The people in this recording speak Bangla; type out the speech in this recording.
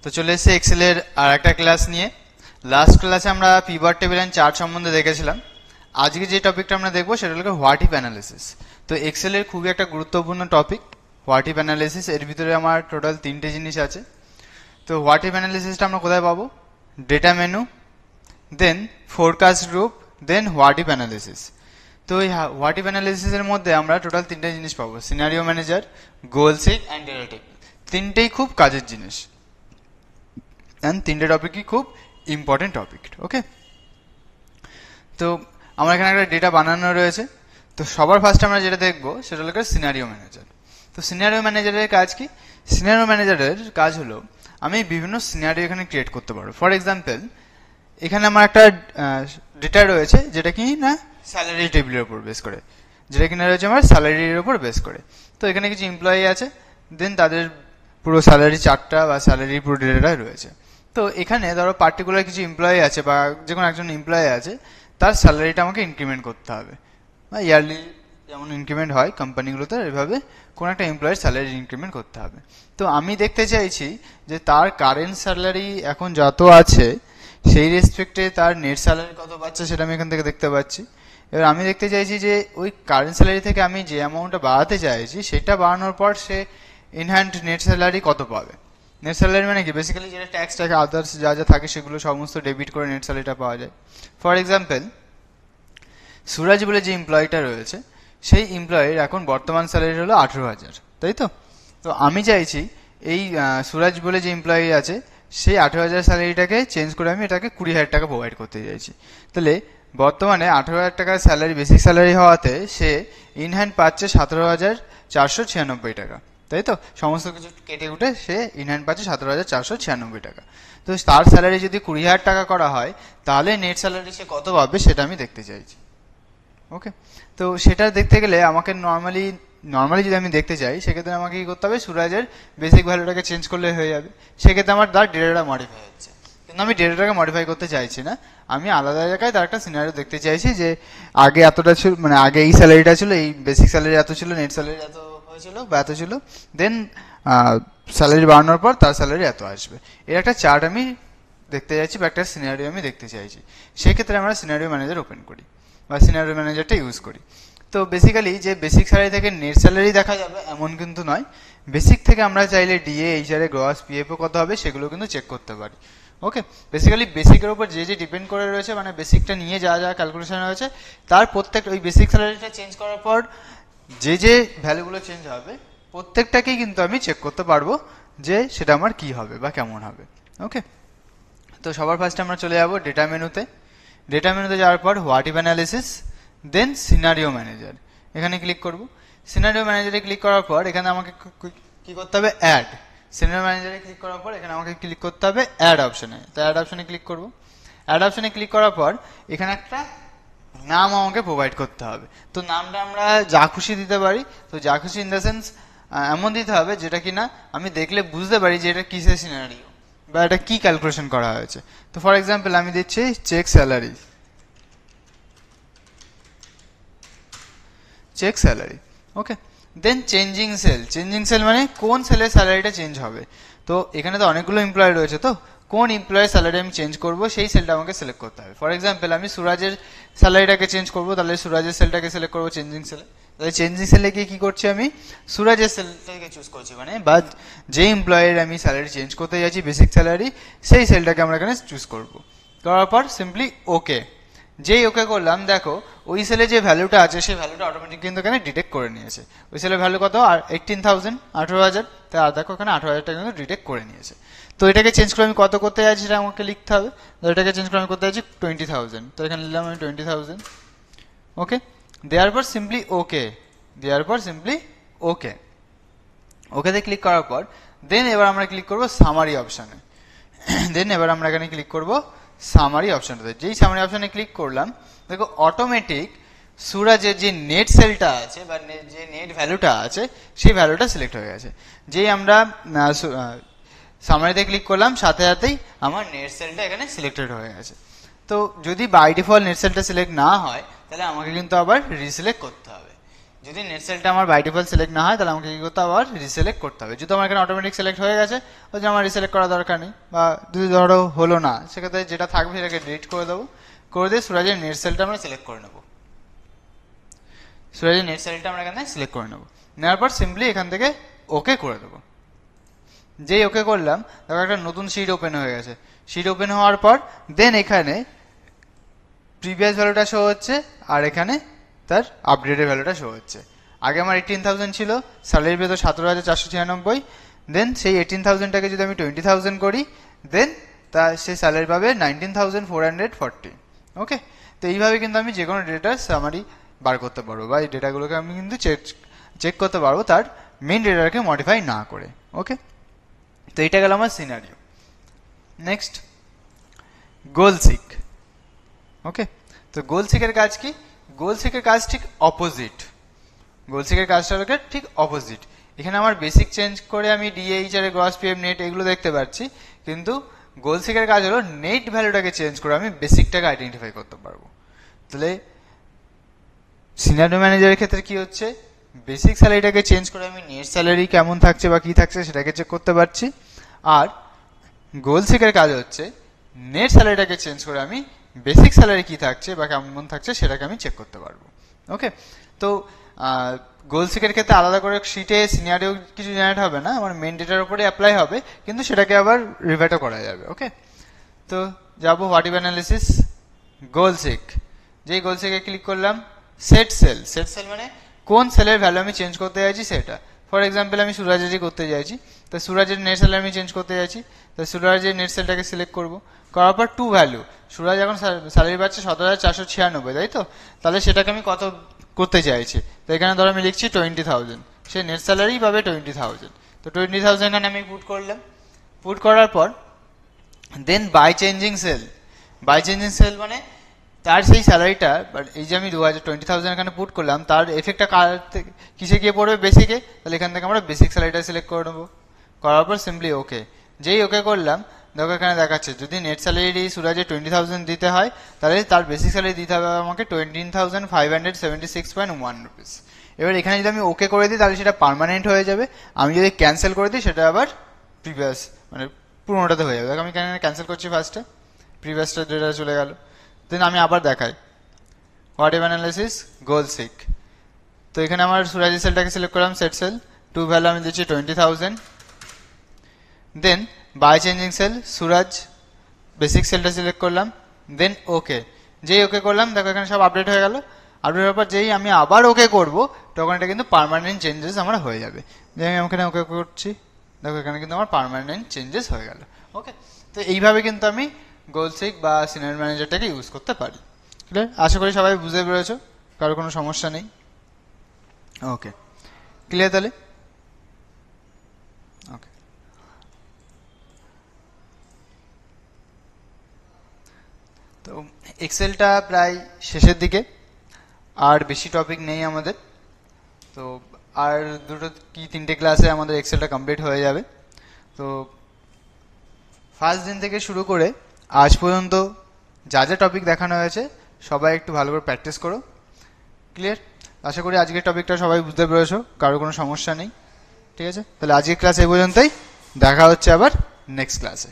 তো চলে এসেছে এক্সেলের আর একটা ক্লাস নিয়ে। লাস্ট ক্লাসে আমরা পিভট টেবিল এন্ড চার্ট সম্বন্ধে দেখেছিলাম। আজকে যে টপিকটা আমরা দেখবো সেটা হলো হোয়াট ইফ অ্যানালিসিস। তো এক্সেলের খুবই একটা গুরুত্বপূর্ণ টপিক হোয়াট ইফ অ্যানালিসিস। এর ভিতরে আমার টোটাল 3টে জিনিস আছে। তো হোয়াট ইফ অ্যানালিসিসটা আমরা কোথায় পাবো? Data menu, then forecast group, then what if analysis. তো এই হোয়াট ইফ অ্যানালিসিসের মধ্যে আমরা টোটাল 3টে জিনিস পাবো, scenario manager, goal set and data table. 3টেই খুব কাজের জিনিস অ্যান্ড 3টে টপিকই খুব ইম্পর্টেন্ট টপিক। ওকে, তো আমার এখানে একটা ডেটা বানানো রয়েছে। তো সবার ফার্স্ট আমরা যেটা দেখবো সেটা হলো সিনারিও ম্যানেজার। তো সিনারিও ম্যানেজারের কাজ কি? সিনারিও ম্যানেজারের কাজ হলো আমি বিভিন্ন সিনারিও এখানে ক্রিয়েট করতে পারবো। ফর এক্সাম্পল, এখানে আমার একটা ডেটা রয়েছে যেটা কি না স্যালারি টেবিলের উপর বেস করে, যেটা কিনা রয়েছে আমার স্যালারির উপর বেস করে। তো এখানে কিছু এমপ্লয়ি আছে, দেন তাদের পুরো স্যালারি চার্টটা বা স্যালারি পুরো ডেটাটা রয়েছে। তো এখানে ধরো পার্টিকুলার কিছু এমপ্লয়ি আছে বা যে কোনো একজন এমপ্লয়ি আছে, তার স্যালারিটা আমাকে ইনক্রিমেন্ট করতে হবে, বা ইয়ারলি যেমন ইনক্রিমেন্ট হয় কোম্পানিগুলোতে, এভাবে কোনো একটা এমপ্লয়ের স্যালারি ইনক্রিমেন্ট করতে হবে। তো আমি দেখতে চাইছি যে তার কারেন্ট স্যালারি এখন যত আছে সেই রেসপেক্টে তার নেট স্যালারি কত পাচ্ছে সেটা আমি এখান থেকে দেখতে পাচ্ছি। এবার আমি দেখতে চাইছি যে ওই কারেন্ট স্যালারি থেকে আমি যে অ্যামাউন্টটা বাড়াতে চাইছি সেটা বাড়ানোর পর সে ইনহ্যান্ড নেট স্যালারি কত পাবে। নেট স্যালারি মানে কি? বেসিক্যালি যেটা ট্যাক্স টাকা আদার্স যা যা থাকে সেগুলো সমস্ত ডেবিট করে নেট স্যালারিটা পাওয়া যায়। ফর এক্সাম্পল, সুরাজ বলে যে এমপ্লয়িটা রয়েছে সেই এমপ্লয়ির এখন বর্তমান স্যালারি হলো 18,000, তাই তো? তো আমি চাইছি এই সুরাজ বলে যে এমপ্লয়ি আছে সেই 18,000 স্যালারিটাকে চেঞ্জ করে আমি এটাকে 20,000 টাকা প্রোভাইড করতে চাইছি। তাহলে বর্তমানে 18,000 টাকার স্যালারি বেসিক স্যালারি হওয়াতে সে ইনহ্যান্ড পাচ্ছে 17,496 টাকা, তাই তো? সমস্ত কিছু কেটে উঠে সে ইনহ্যান্ড পাচ্ছে 17,496 টাকা। তো তার স্যালারি যদি 20,000 টাকা করা হয় তাহলে নেট স্যালারি সে কত পাবে সেটা আমি দেখতে চাইছি। ওকে, তো সেটা দেখতে গেলে আমাকে নর্মালি যদি আমি দেখতে চাই সেক্ষেত্রে আমাকে কি করতে হবে? সুরাজের বেসিক ভ্যালুটাকে চেঞ্জ করলে হয়ে যাবে। সেক্ষেত্রে আমার তার ডেটাটা মডিফাই হচ্ছে, কিন্তু আমি ডেটাটাকে মডিফাই করতে চাইছি না। আমি আলাদা জায়গায় তার একটা সিনারিও দেখতে চাইছি যে আগে এতটা ছিল, মানে আগে এই স্যালারিটা ছিল, এই বেসিক স্যালারি এত ছিল, নেট স্যালারি এত হয়েছিল বা এত ছিল, দেন স্যালারি বাড়ানোর পর তার স্যালারি এত আসবে। এর একটা চার্ট আমি দেখতে চাইছি বা একটা সিনারিও আমি দেখতে চাইছি। সেক্ষেত্রে আমরা সিনারিও ম্যানেজার ওপেন করি বা সিনারিও ম্যানেজারটা ইউজ করি। তো বেসিক্যালি যে বেসিক স্যালারি থেকে নেট স্যালারি দেখা যাবে এমন কিন্তু নয়। বেসিক থেকে আমরা চাইলে ডিএ, এইচআরএ, গ্রস, পিএফও কত হবে সেগুলো কিন্তু চেক করতে পারি। ওকে, বেসিক্যালি বেসিকের উপর যে যে ডিপেন্ড করে রয়েছে, মানে বেসিকটা নিয়ে যা যা ক্যালকুলেশন রয়েছে তার প্রত্যেকটা ওই বেসিক স্যালারিটা চেঞ্জ করার পর যে যে ভ্যালুগুলো চেঞ্জ হবে প্রত্যেকটাকেই কিন্তু আমি চেক করতে পারবো যে সেটা আমার কি হবে বা কেমন হবে। ওকে, তো সবার ফার্স্টে আমরা চলে যাবো ডেটা মেনুতে। ডেটা মেনুতে যাওয়ার পর what if analysis, then scenario manager, এখানে ক্লিক করব। সিনারিও ম্যানেজারে ক্লিক করার পর এখানে আমাকে কি করতে হবে? অ্যাড। সিনারিও ম্যানেজারে ক্লিক করার পর এখানে আমাকে ক্লিক করতে হবে অ্যাড অপশনে। তো অ্যাড অপশনে ক্লিক করব। অ্যাড অপশনে ক্লিক করার পর এখানে একটা নাম আমাকে প্রোভাইড করতে হবে। তো নামটা আমরা যা খুশি দিতে পারি। তো যা খুশি ইন দ্য সেন্স এমন দিতে হবে যেটা কিনা আমি দেখলে বুঝতে পারি যে এটা কিসের সিনারিও বা এটা কি ক্যালকুলেশন করা হয়েছে। তো ফর এক্সাম্পল আমি দিচ্ছি চেক স্যালারি, চেক স্যালারি। ওকে, দেন চেঞ্জিং সেল। চেঞ্জিং সেল মানে কোন সেলের স্যালারিটা চেঞ্জ হবে। তো এখানে তো অনেকগুলো এমপ্লয় রয়েছে, তো কোন এমপ্লয়ের স্যালারি আমি চেঞ্জ করবো সেই সেলটা আমাকে সিলেক্ট করতে হবে। ফর এক্সাম্পল আমি সুরাজের স্যালারিটাকে চেঞ্জ করবো, তাহলে সুরাজের সেলটাকে সিলেক্ট করবো চেঞ্জিং সেলে। তাহলে চেঞ্জিং সেলে গিয়ে কি করছি? আমি সুরাজের সেলটাকে চুজ করছি, মানে বা যে এমপ্লয়ের আমি স্যালারি চেঞ্জ করতে যাচ্ছি বেসিক স্যালারি, সেই সেলটাকে আমরা এখানে চুজ করবো। করার পর সিম্পলি ওকে। যেই ওকে করলাম, দেখো ওই সেলে যে ভ্যালুটা আছে সেই ভ্যালুটা অটোমেটিক কিন্তু এখানে ডিটেক্ট করে নিয়েছে। ওই সেলের ভ্যালু কত? 18,000, 18,000। তা দেখো এখানে 18,000 টাকা কিন্তু ডিটেক্ট করে নিয়েছে। তো এটাকে চেঞ্জ করে আমি কত করতে যাচ্ছি সেটা আমাকে লিখতে হবে। তো এটাকে চেঞ্জ করে আমি করতে যাচ্ছি 20,000। তো এখানে নিলাম আমি 20,000। ওকে, দেওয়ার পর সিম্পলি ওকে, দেওয়ার পর সিম্পলি ওকে। ওকেতে ক্লিক করার পর দেন এবার আমরা ক্লিক করবো সামারি অপশানে। দেন এবার আমরা এখানে ক্লিক করবো সামারি অপশনটাতে। যেই সামারি অপশনে ক্লিক করলাম, দেখো অটোমেটিক সুরাজের যে নেট সেলটা আছে বা যে নেট ভ্যালুটা আছে সেই ভ্যালুটা সিলেক্ট হয়ে গেছে। যেই আমরা সামারিতে ক্লিক করলাম সাথে সাথেই আমার নেট সেলটা এখানে সিলেক্টেড হয়ে গেছে। তো যদি বাই ডিফল্ট নেট সেলটা সিলেক্ট না হয় তাহলে আমাকে কিন্তু আবার রিসিলেক্ট করতে হবে। যদি নেট সেলটা আমার বাই ডিফল্ট সিলেক্ট না হয় তাহলে আমাকে কি করতে হবে, আবার রিসিলেক্ট করতে হবে। যদি আমার এখানে অটোমেটিক সিলেক্ট হয়ে গেছে ওই যে আমার রিসিলেক্ট করা দরকার নেই, বা যদি ধরো হলো না সেক্ষেত্রে যেটা থাকবে সেটাকে ডিলিট করে দেবো, করে দিয়ে সুরাজের নেট সেলটা আমরা সিলেক্ট করে নেবো। সুরাজের নেট সেলটা আমরা এখানে সিলেক্ট করে নেবো, নেওয়ার পর সিম্পলি এখান থেকে ওকে করে দেবো। যেই ওকে করলাম দেখো একটা নতুন শিট ওপেন হয়ে গেছে। শিট ওপেন হওয়ার পর দেন এখানে প্রিভিয়াস ভ্যালুটা শো হচ্ছে আর এখানে তার আপডেটেড ভ্যালুটা শো হচ্ছে। আগে আমার 18,000 ছিল, স্যালারি পেতো 17,496, দেন সেই 18,000টাকে যদি আমি 20,000 করি দেন তা সে স্যালারি পাবে 19,440। ওকে, তো এইভাবে কিন্তু আমি যে কোনো ডেটার সামারি বার করতে পারবো, বা এই ডেটাগুলোকে আমি কিন্তু চেক করতে পারবো তার মেইন ডেটাকে মডিফাই না করে। ওকে, তো এইটা গেল আমার scenario. Next goal seek. Okay, তো গোল সিকের কাজ কি? গোল সিকের কাজ ঠিক অপোজিট। গোল সিকের কাজটা হলো ঠিক অপোজিট। এখানে আমার বেসিক চেঞ্জ করে আমি ডিএইচ আর গ্রস পিএম নেট এগুলো দেখতে পাচ্ছি, কিন্তু গোল সিকের কাজ হলো নেট ভ্যালুটাকে চেঞ্জ করে আমি বেসিকটাকে আইডেন্টিফাই করতে পারবো। তাহলে সিনারিও ম্যানেজারের ক্ষেত্রে কি হচ্ছে, বেসিক স্যালারিটাকে চেঞ্জ করে আমি নেট স্যালারি কেমন থাকছে বা কি থাকছে সেটাকে চেক করতে পারছি, আর গোল সিকের কাজ হচ্ছে নেট স্যালারিটাকে চেঞ্জ করে আমি বেসিক স্যালারি কি থাকছে বা কেমন থাকছে সেটাকে আমি চেক করতে পারবো। ওকে, তো গোল সিকের ক্ষেত্রে আলাদা করে শিটে সিনারিও কিছু জেনারেট হবে না, আমার মেইন ডেটার উপরে অ্যাপ্লাই হবে, কিন্তু সেটাকে আবার রিভাইটও করা যাবে। ওকে, তো যাবো what if analysis goal seek. যেই গোল সিকে ক্লিক করলাম সেট সেল। সেট সেল মানে কোন সেলের ভ্যালু আমি চেঞ্জ করতে চাইছি সেটা। ফর এক্সাম্পল আমি সুরাজেরই করতে চাইছি, তো সুরাজের নেট সেল আমি চেঞ্জ করতে চাইছি, তো সুরাজের নেট সেলটাকে সিলেক্ট করবো, করার পর টু ভ্যালু। সুরাজ এখন স্যালারি পাচ্ছে 17,496, তাই তো? তাহলে সেটাকে আমি কত করতে চাইছি, তো এখানে ধরো আমি লিখছি 20,000, সে নেট স্যালারি পাবে 20,000, তো 20,000 এখানে আমি পুট করলাম। পুট করার পর then by changing cell. By changing cell মানে তার সেই স্যালারিটা, বাট এই যে আমি 20,000 এখানে পুট করলাম তার এফেক্টটা কিসে গিয়ে পড়বে, বেসিকে। তাহলে এখান থেকে আমরা বেসিক স্যালারিটা সিলেক্ট করে নেবো, করার পর সিম্পলি ওকে। যেই ওকে করলাম দেখো এখানে দেখাচ্ছে যদি নেট স্যালারি সুরাজে 20,000 দিতে হয় তাহলে তার বেসিক স্যালারি দিতে হবে আমাকে 20,576.1 রুপিস। এবার এখানে যদি আমি ওকে করে দিই তাহলে সেটা পার্মানেন্ট হয়ে যাবে, আমি যদি ক্যান্সেল করে দিই সেটা আবার প্রিভিয়াস মানে পুরোনোটাতে হয়ে যাবে। দেখো আমি এখানে ক্যান্সেল করছি, ফার্স্টে প্রিভিয়াসটা ডেটা চলে গেল। দেন আমি আবার দেখাই what if analysis goal seek. তো এখানে আমার সুরাজি সেলটাকে সিলেক্ট করলাম, সেট সেল, টু ভ্যালু আমি দিচ্ছি 20,000, then by changing cell Suraj basic সেলটা সিলেক্ট করলাম, দেন ওকে। যেই ওকে করলাম দেখো এখানে সব আপডেট হয়ে গেল। আপডেট হওয়ার পর যেই আমি আবার ওকে করবো তখন এটা কিন্তু পার্মানেন্ট চেঞ্জেস আমার হয়ে যাবে। যে আমি এখানে ওকে করছি দেখো এখানে কিন্তু আমার পার্মানেন্ট চেঞ্জেস হয়ে গেল। ওকে, তো এইভাবে কিন্তু আমি গোল সিক বা সিনিয়র ম্যানেজারটাকে ইউজ করতে পারি। ক্লিয়ার? আশা করি সবাই বুঝতে পেরেছো, কারো কোনো সমস্যা নেই। ওকে, ক্লিয়ার তাহলে? ওকে, তো এক্সেলটা প্রায় শেষের দিকে, আর বেশি টপিক নেই আমাদের, তো আর দুটো কি তিনটে ক্লাসে আমাদের এক্সেলটা কমপ্লিট হয়ে যাবে। তো ফার্স্ট দিন থেকে শুরু করে আজ পর্যন্ত যা যা টপিক দেখানো হয়েছে সবাই একটু ভালো করে প্র্যাকটিস করো। ক্লিয়ার? আশা করি আজকের টপিকটা সবাই বুঝতে পেরেছো, কারো কোনো সমস্যা নেই। ঠিক আছে, তাহলে আজকের ক্লাস এই পর্যন্তই, দেখা হচ্ছে আবার নেক্সট ক্লাসে।